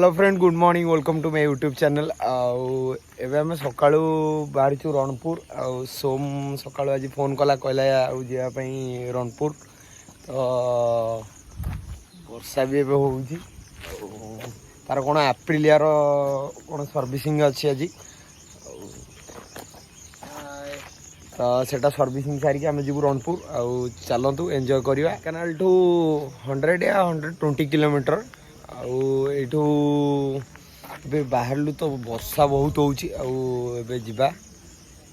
Hello friend good morning welcome to my YouTube channel आम सका बाहरी रणपुर सोम सका आज फोन कला कहला जावाई रणपुर तो वर्षा भी एवं हो तार कौन एप्रिलियार कौन सर्विसिंग अच्छी आज तो सेटा सर्विसिंग सारिक आम जीव रणपुर चलतु एंजॉय करवा कैनाल टू 100 या 120 किलोमीटर आठू बाहरलु तो वर्षा बहुत होबे जीवा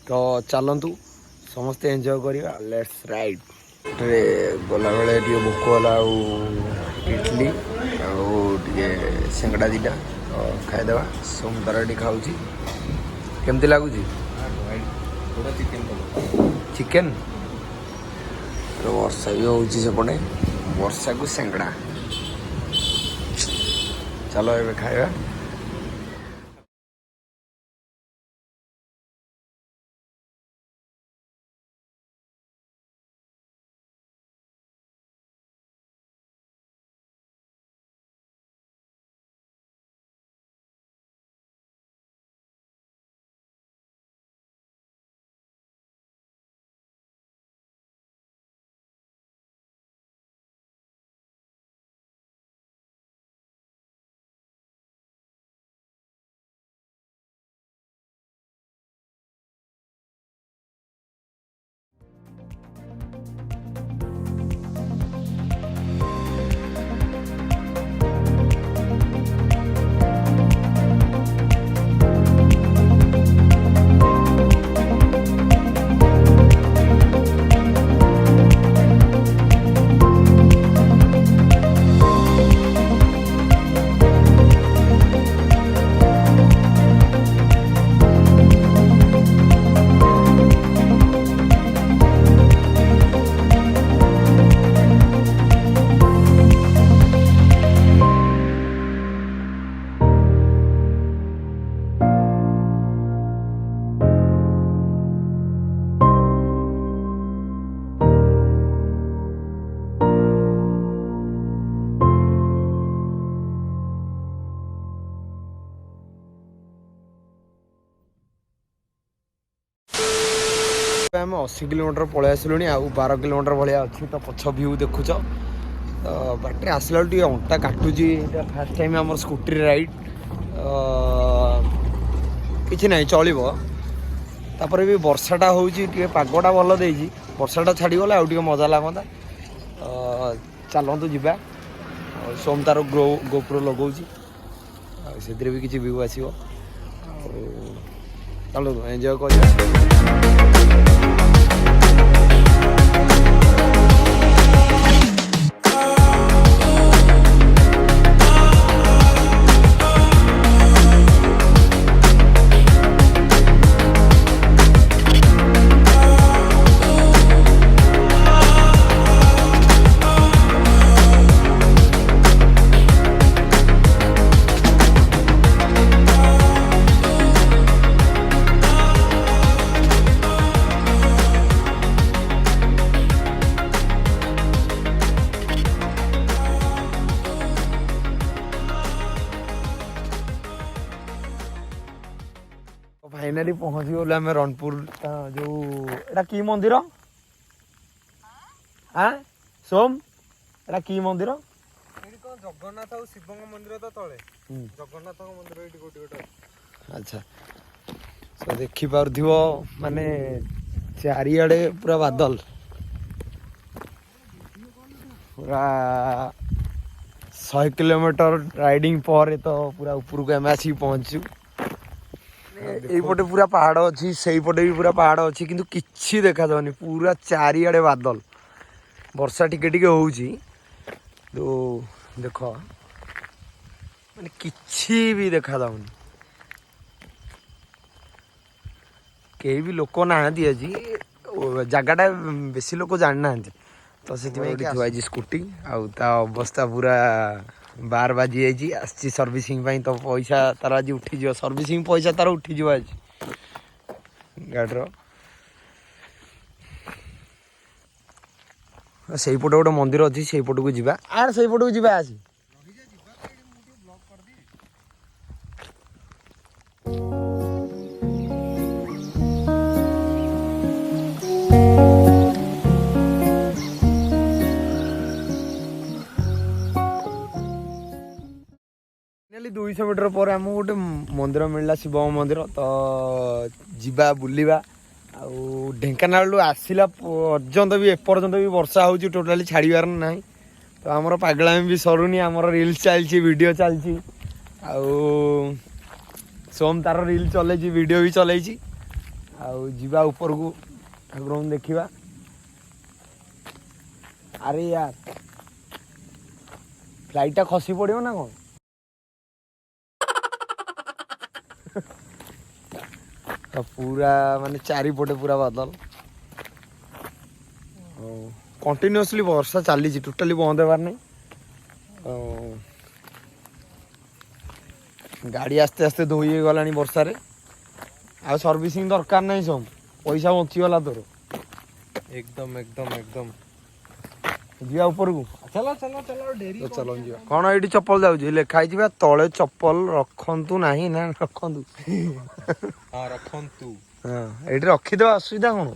तो चलतु समस्ते एंजॉय करवा लेट्स राइड गला बेले टे भोक गला इडली टे सिंगड़ा दीटा खाईदे सोमतार टी खाऊँ केमती लगुच चिकेन तो वर्षा भी होपटे वर्षा को सिंगड़ा चलो ये खाଇବା आम 80 किलोमीटर पलि आसलु आ 12 किलोमीटर भाया अच्छी तो पछ भ्यू देखुच तो बाटे आसला टे अंटा काटुची फास्ट टाइम आम स्कूटी राइड कि ना चलो तापर भी वर्षाटा हो पागटा भल दे वर्षाटा छाड़गला आउ मजा लगता चलतु जा सोम तार गोप्रो लगौर भी किसी व्यू आसो चलो एंजॉय कर फाइनाली पहुँची गलु आम रणपुर जो एटा की मंदिर हाँ सोम एटा की मंदिर जगन्नाथ और शिव मंदिर तो तले जगन्नाथ मंदिर ये गोटे गोटे अच्छा तो देखी पार्थिव माने चारिआडे पूरा बादल पूरा 100 किलोमीटर राइडिंग पर तो पूरा ऊपर को आम आसिक पहुँचू एपटे पूरा पहाड़ अच्छी से पटे भी पूरा पहाड़ अच्छी किंतु किछि देखा जाउनी पूरा चारिआडे बादल वर्षा टिके टिके होउची तो देख माने किछि भी देखा जाउनी कई भी लोक नाहांती आज जगटा बेसी लोक जानी ना तो से स्कूटी अवस्था पूरा 12 बाजी जाइए आसी सर्विसिंग तो पैसा तार आज उठी सर्विसिंग पैसा तार उठी आज गाड़र से गोटे मंदिर अच्छी से पट को जा आर से पट को जा आस फाइनाली 200 मीटर पर आमको गोटे मंदिर मिलला शिव मंदिर तो जीवा बुलिबा आउ ढेंकानाल आसला पर्यंत भी एपर्यंत भी वर्षा होची टोटाली छाड़बार ना तो आमर पागलामी भी सरुनी आमर रील्स चलची वीडियो चलची आउ सोम तार रील चलैची वीडियो भी चलैची आउ जीवा ऊपर को ठाकुर देखा अरे यार फ्लाइटा खसी पड़ो ना कौन तो पूरा माने चारिपटे पूरा बादल कंटिन्यूअसली वर्षा चली टोटाली बंद होबार नहीं गाड़ी आस्ते आस्ते धोई गला वर्षार आ सर्विसिंग दरकार नहीं सब पैसा बचीगला तोर एकदम एकदम एकदम जीवा ऊपर को चलो चलो चलो डेरी तो चलो जीवा कौन ये चप्पल जाऊँ लिखाई तले चप्पल रखु ना ना रखु हाँ रखन्तु हाँ ये रखीदे असुविधा कौन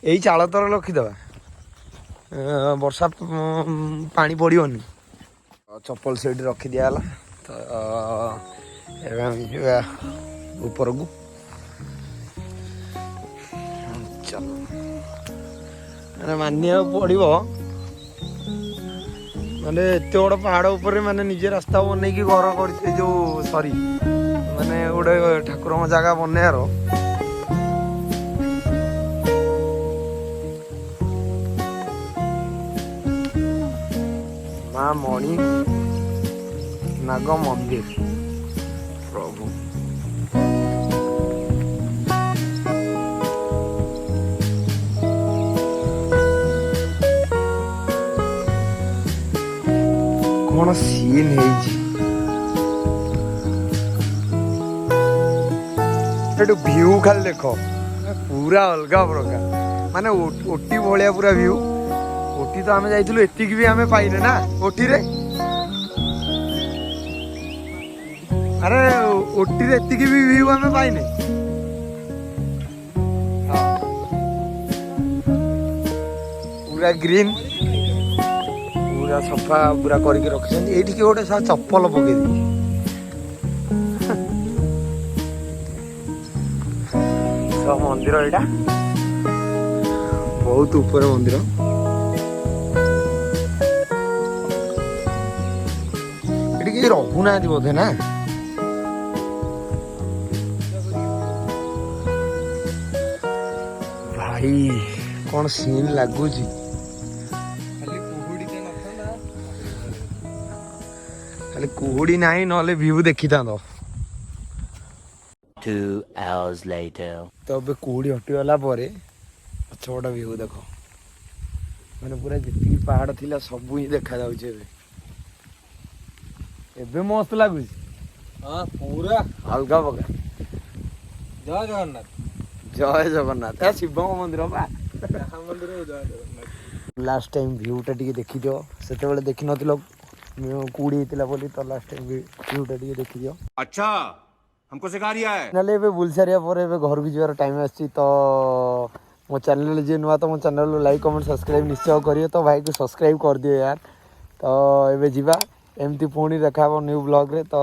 यही चाल तर रखीदे वर्षा पानी पड़ोनी चप्पल से रखी दिगला तो ऊपर को चलो मैंने मानिया पड़ो माने एत बड़ पहाड़ ऊपर माने निजे रास्ता बनई कि घर कर जो सॉरी माने गोटे ठाकुर जगह बनयार माँ मणि नाग मंदिर प्रभु कौन सीन है व्यू खाली देख पूरा अलग प्रकार माने ओटी भाया पूरा व्यू ओटी तो आम जाइलु एतिक भी आम पाइने ना ओटी रे अरे ओटी रे एतिक भी व्यू आम पाइने पूरा ग्रीन पूरा सफा पूरा करके रखी ये गोटे चप्पल पकई मंदिर यहाँ बहुत ऊपर मंदिर ये रघुना बोधे ना भाई कौन सीन लगुच खाली कुहुड़ी नहीं नले व्यू देखी था 2 hours later. तो अब कुहुड़ी हटिगला पछपट व्यू देख मैंने पूरा जी पहाड़ थी सब ही देखा एबे मस्त लगुच हाँ पूरा अलग प्रकार जय जगन्नाथ जय जगन्नाथ शिव मंदिर बा मंदिर जय जगन्नाथ लास्ट टाइम व्यूटा टी देखी दियो से देखी न कूड़ी बोली तो लास्ट टाइम व्यूटा टी देखी दियो अच्छा हमको सिखा रिया है नाले एबे बुल सारिया पर एबे घर को जीवार टाइम आछि तो मो चैनल जे नुआ तो मो चैनल लाइक कमेंट सब्सक्राइब निश्चय करियो तो भाई को सब्सक्राइब कर दियो यार तो एबे जीवा एमती पुणी देखा न्यू ब्लॉग रे तो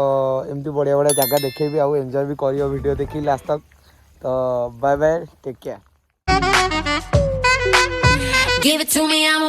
एमती बढ़िया बढ़िया जगह देखेबी आउ एंजॉय भी करियो वीडियो देखी लास्ट तक तो bye bye take care Give it to me, I'm